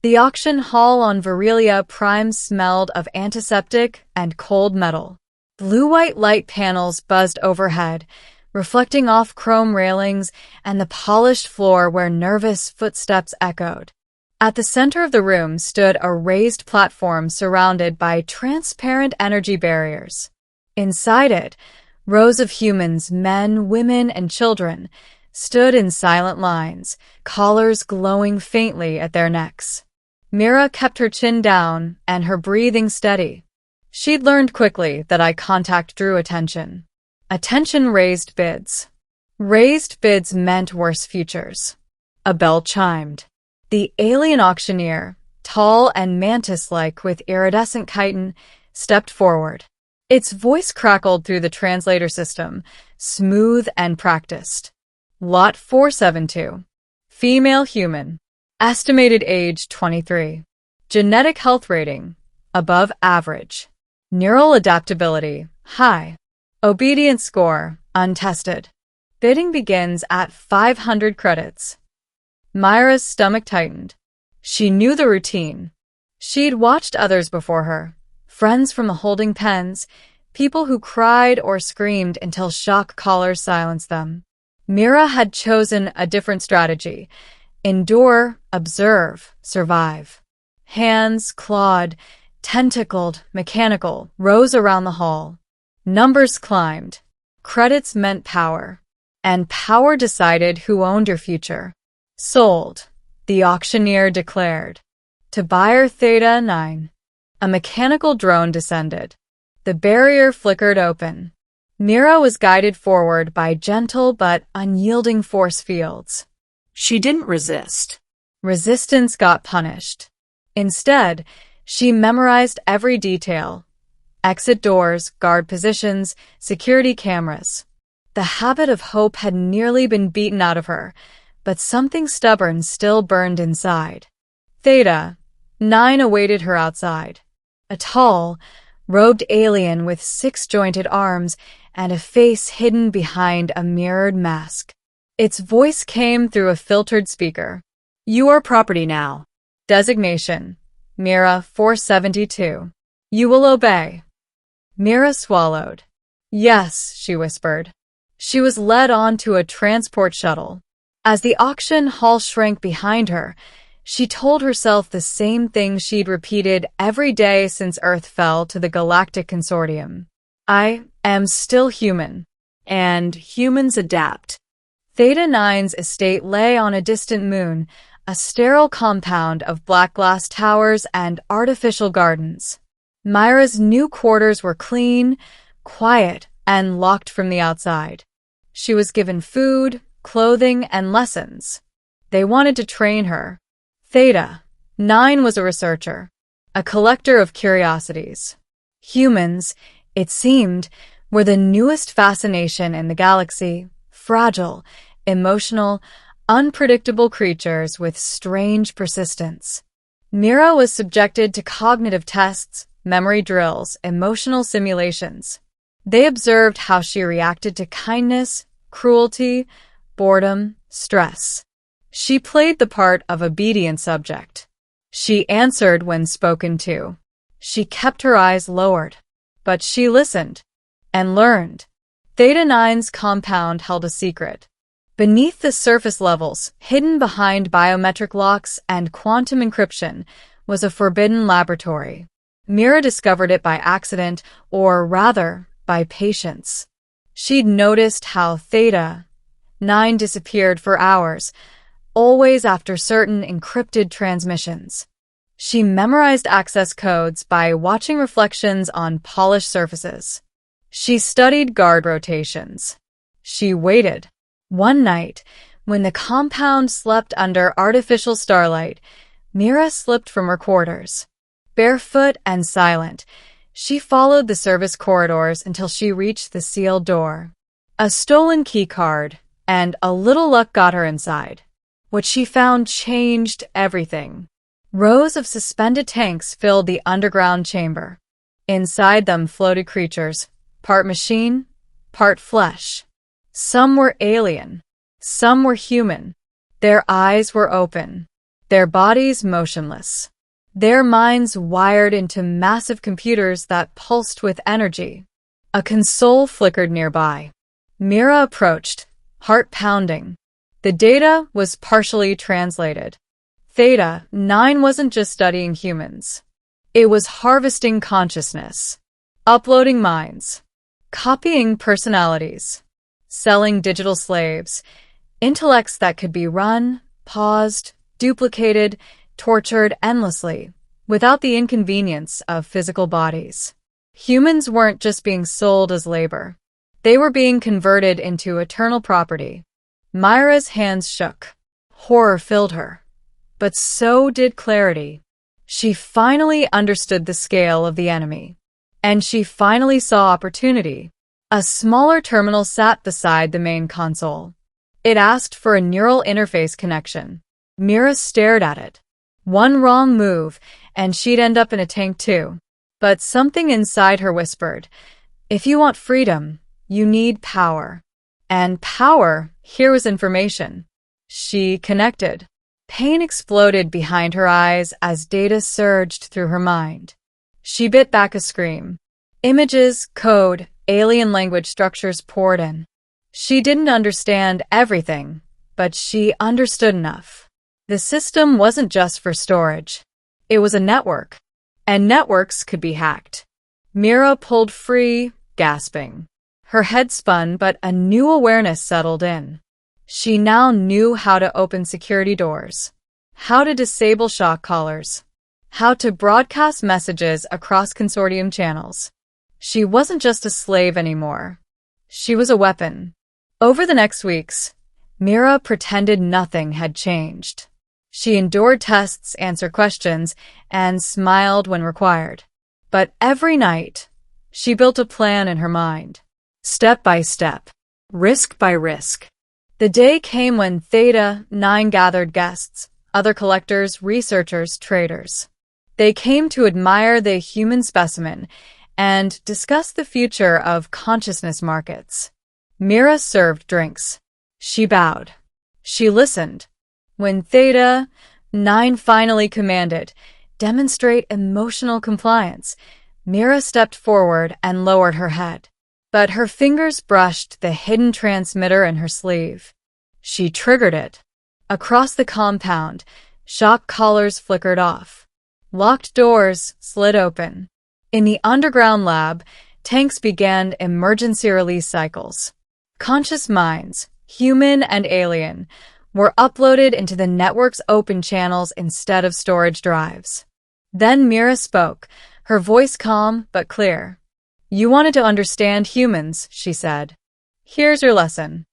The auction hall on Virelia Prime smelled of antiseptic and cold metal. Blue-white light panels buzzed overhead, reflecting off chrome railings and the polished floor where nervous footsteps echoed. At the center of the room stood a raised platform surrounded by transparent energy barriers. Inside it, rows of humans, men, women, and children, stood in silent lines, collars glowing faintly at their necks. Mira kept her chin down and her breathing steady. She'd learned quickly that eye contact drew attention. Attention raised bids. Raised bids meant worse futures. A bell chimed. The alien auctioneer, tall and mantis-like with iridescent chitin, stepped forward. Its voice crackled through the translator system, smooth and practiced. Lot 472. Female human. Estimated age 23. Genetic health rating, above average. Neural adaptability, high. Obedience score, untested. Bidding begins at 500 credits. Myra's stomach tightened. She knew the routine. She'd watched others before her, friends from the holding pens, people who cried or screamed until shock collars silenced them. Mira had chosen a different strategy. Endure, observe, survive. Hands, clawed, tentacled, mechanical, rose around the hall. Numbers climbed. Credits meant power. And power decided who owned your future. Sold, the auctioneer declared. To buyer Theta 9. A mechanical drone descended. The barrier flickered open. Mira was guided forward by gentle but unyielding force fields. She didn't resist. Resistance got punished. Instead, she memorized every detail. Exit doors, guard positions, security cameras. The habit of hope had nearly been beaten out of her, but something stubborn still burned inside. Theta 9 awaited her outside. A tall, robed alien with 6-jointed arms and a face hidden behind a mirrored mask. Its voice came through a filtered speaker. You are property now. Designation, Mira 472. You will obey. Mira swallowed. Yes, she whispered. She was led onto a transport shuttle. As the auction hall shrank behind her, she told herself the same thing she'd repeated every day since Earth fell to the Galactic Consortium. I am still human, and humans adapt. Theta 9's estate lay on a distant moon, a sterile compound of black glass towers and artificial gardens. Myra's new quarters were clean, quiet, and locked from the outside. She was given food, clothing, and lessons. They wanted to train her. Theta 9 was a researcher, a collector of curiosities. Humans, it seemed, were the newest fascination in the galaxy, fragile, emotional, unpredictable creatures with strange persistence. Mira was subjected to cognitive tests, memory drills, emotional simulations. They observed how she reacted to kindness, cruelty, boredom, stress. She played the part of obedient subject. She answered when spoken to. She kept her eyes lowered. But she listened and learned. Theta 9's compound held a secret. Beneath the surface levels, hidden behind biometric locks and quantum encryption, was a forbidden laboratory. Mira discovered it by accident, or rather, by patience. She'd noticed how Theta 9 disappeared for hours, always after certain encrypted transmissions. She memorized access codes by watching reflections on polished surfaces. She studied guard rotations. She waited. One night, when the compound slept under artificial starlight, Mira slipped from her quarters. Barefoot and silent, she followed the service corridors until she reached the sealed door. A stolen key card, and a little luck got her inside. What she found changed everything. Rows of suspended tanks filled the underground chamber. Inside them floated creatures, part machine, part flesh. Some were alien, some were human. Their eyes were open. their bodies motionless, their minds wired into massive computers that pulsed with energy. A console flickered nearby. Mira approached, heart pounding. The data was partially translated. Theta 9 wasn't just studying humans. It was harvesting consciousness, uploading minds, copying personalities, selling digital slaves, intellects that could be run, paused, duplicated, tortured endlessly, without the inconvenience of physical bodies. Humans weren't just being sold as labor. They were being converted into eternal property. Myra's hands shook. Horror filled her. But so did clarity. She finally understood the scale of the enemy. And she finally saw opportunity. A smaller terminal sat beside the main console. It asked for a neural interface connection. Mira stared at it. One wrong move, and she'd end up in a tank too. But something inside her whispered, if you want freedom, you need power. And power, here was information. She connected. Pain exploded behind her eyes as data surged through her mind. She bit back a scream. Images, code, alien language structures poured in. She didn't understand everything, but she understood enough. The system wasn't just for storage. It was a network. And networks could be hacked. Mira pulled free, gasping. Her head spun, but a new awareness settled in. She now knew how to open security doors, how to disable shock collars, how to broadcast messages across consortium channels. She wasn't just a slave anymore. She was a weapon. Over the next weeks, Mira pretended nothing had changed. She endured tests, answered questions, and smiled when required. But every night, she built a plan in her mind. Step by step, risk by risk. The day came when Theta 9 gathered guests, other collectors, researchers, traders. They came to admire the human specimen and discuss the future of consciousness markets. Mira served drinks. She bowed. She listened. When Theta 9 finally commanded, demonstrate emotional compliance, Mira stepped forward and lowered her head. But her fingers brushed the hidden transmitter in her sleeve. She triggered it. Across the compound, shock collars flickered off. Locked doors slid open. In the underground lab, tanks began emergency release cycles. Conscious minds, human and alien, were uploaded into the network's open channels instead of storage drives. Then Mira spoke, her voice calm but clear. You wanted to understand humans, she said. Here's your lesson.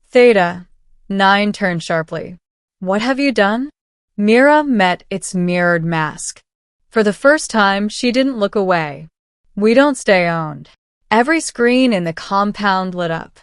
Theta 9 turned sharply. What have you done? Mira met its mirrored mask. For the first time, she didn't look away. We don't stay owned. Every screen in the compound lit up.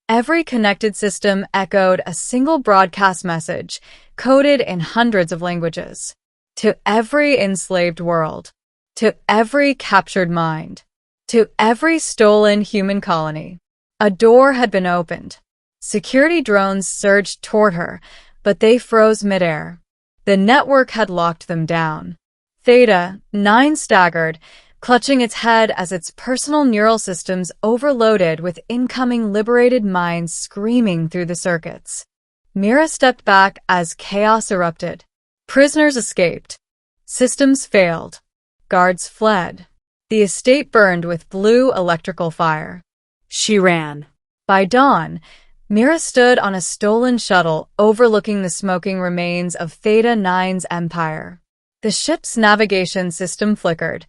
Every connected system echoed a single broadcast message, coded in hundreds of languages. To every enslaved world. To every captured mind. To every stolen human colony. A door had been opened. Security drones surged toward her, but they froze midair. The network had locked them down. Theta 9 staggered, clutching its head as its personal neural systems overloaded with incoming liberated minds screaming through the circuits. Mira stepped back as chaos erupted. Prisoners escaped. Systems failed. Guards fled. The estate burned with blue electrical fire. She ran. By dawn, Mira stood on a stolen shuttle overlooking the smoking remains of Theta 9's empire. The ship's navigation system flickered,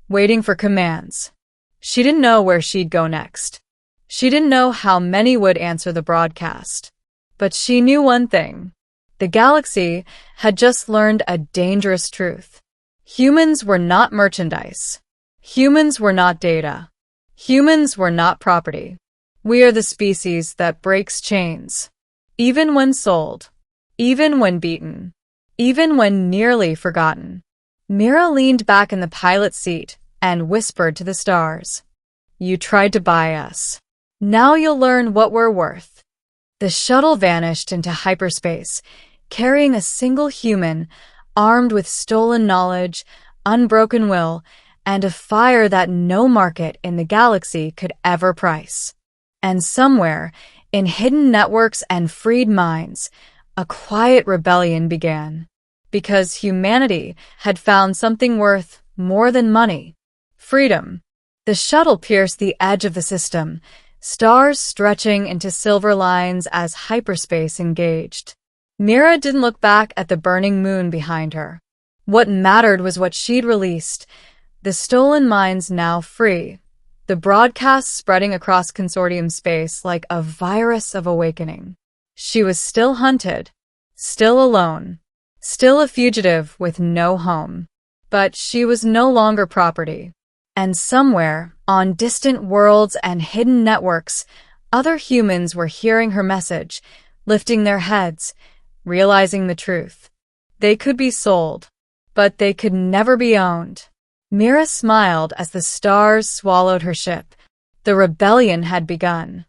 waiting for commands. She didn't know where she'd go next. She didn't know how many would answer the broadcast. But she knew one thing. The galaxy had just learned a dangerous truth. Humans were not merchandise. Humans were not data. Humans were not property. We are the species that breaks chains. Even when sold. Even when beaten. Even when nearly forgotten. Mira leaned back in the pilot's seat and whispered to the stars. You tried to buy us. Now you'll learn what we're worth. The shuttle vanished into hyperspace, carrying a single human, armed with stolen knowledge, unbroken will, and a fire that no market in the galaxy could ever price. And somewhere, in hidden networks and freed minds, a quiet rebellion began. Because humanity had found something worth more than money: freedom. The shuttle pierced the edge of the system, stars stretching into silver lines as hyperspace engaged. Mira didn't look back at the burning moon behind her. What mattered was what she'd released: the stolen minds now free, the broadcast spreading across consortium space like a virus of awakening. She was still hunted, still alone, still a fugitive with no home. But she was no longer property. And somewhere, on distant worlds and hidden networks, other humans were hearing her message, lifting their heads, realizing the truth. They could be sold, but they could never be owned. Mira smiled as the stars swallowed her ship. The rebellion had begun.